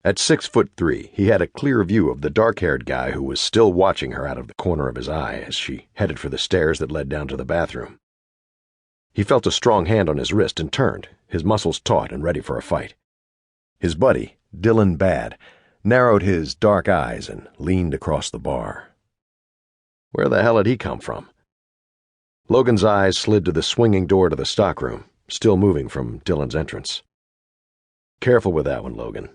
At 6'3", he had a clear view of the dark-haired guy who was still watching her out of the corner of his eye as she headed for the stairs that led down to the bathroom. He felt a strong hand on his wrist and turned, his muscles taut and ready for a fight. His buddy, Dylan Bad, narrowed his dark eyes and leaned across the bar. Where the hell had he come from? Logan's eyes slid to the swinging door to the stockroom, still moving from Dylan's entrance. Careful with that one, Logan.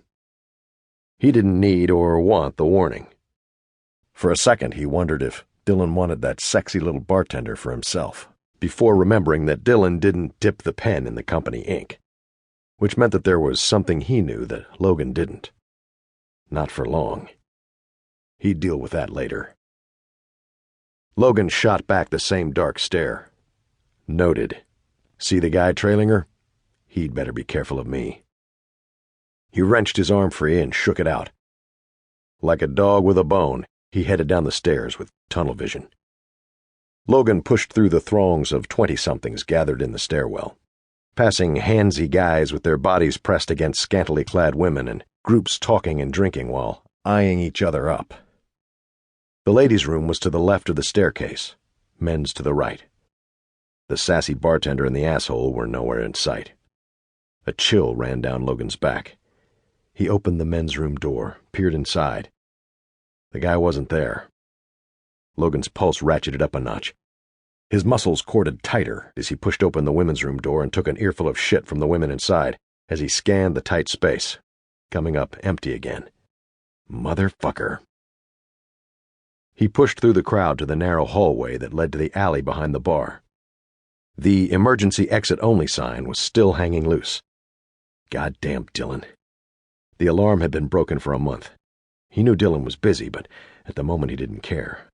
He didn't need or want the warning. For a second, he wondered if Dylan wanted that sexy little bartender for himself, before remembering that Dylan didn't dip the pen in the company ink, which meant that there was something he knew that Logan didn't. Not for long. He'd deal with that later. Logan shot back the same dark stare. Noted. See the guy trailing her? He'd better be careful of me. He wrenched his arm free and shook it out. Like a dog with a bone, he headed down the stairs with tunnel vision. Logan pushed through the throngs of 20-somethings gathered in the stairwell, passing handsy guys with their bodies pressed against scantily clad women and groups talking and drinking while eyeing each other up. The ladies' room was to the left of the staircase, men's to the right. The sassy bartender and the asshole were nowhere in sight. A chill ran down Logan's back. He opened the men's room door, peered inside. The guy wasn't there. Logan's pulse ratcheted up a notch. His muscles corded tighter as he pushed open the women's room door and took an earful of shit from the women inside as he scanned the tight space, coming up empty again. Motherfucker. He pushed through the crowd to the narrow hallway that led to the alley behind the bar. The emergency exit-only sign was still hanging loose. Goddamn Dylan. The alarm had been broken for a month. He knew Dylan was busy, but at the moment he didn't care.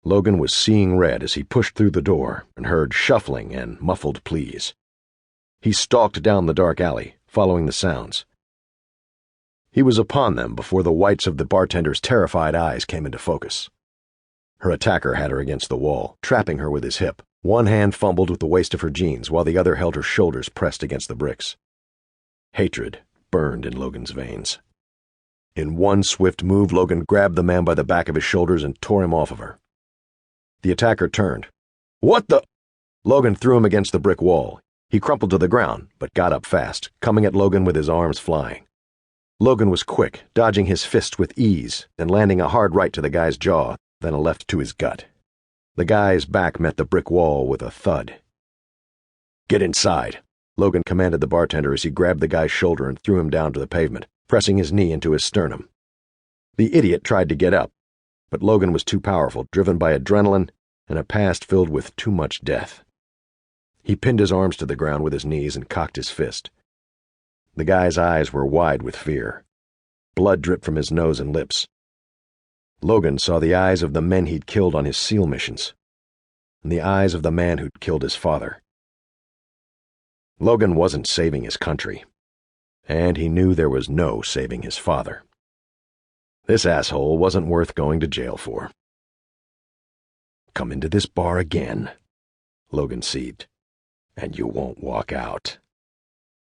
Logan was seeing red as he pushed through the door and heard shuffling and muffled pleas. He stalked down the dark alley, following the sounds. He was upon them before the whites of the bartender's terrified eyes came into focus. Her attacker had her against the wall, trapping her with his hip. One hand fumbled with the waist of her jeans, while the other held her shoulders pressed against the bricks. Hatred burned in Logan's veins. In one swift move, Logan grabbed the man by the back of his shoulders and tore him off of her. The attacker turned. What the? Logan threw him against the brick wall. He crumpled to the ground, but got up fast, coming at Logan with his arms flying. Logan was quick, dodging his fist with ease and landing a hard right to the guy's jaw, then a left to his gut. The guy's back met the brick wall with a thud. Get inside, Logan commanded the bartender as he grabbed the guy's shoulder and threw him down to the pavement, pressing his knee into his sternum. The idiot tried to get up, but Logan was too powerful, driven by adrenaline and a past filled with too much death. He pinned his arms to the ground with his knees and cocked his fist. The guy's eyes were wide with fear. Blood dripped from his nose and lips. Logan saw the eyes of the men he'd killed on his SEAL missions, and the eyes of the man who'd killed his father. Logan wasn't saving his country, and he knew there was no saving his father. This asshole wasn't worth going to jail for. Come into this bar again, Logan seethed, and you won't walk out.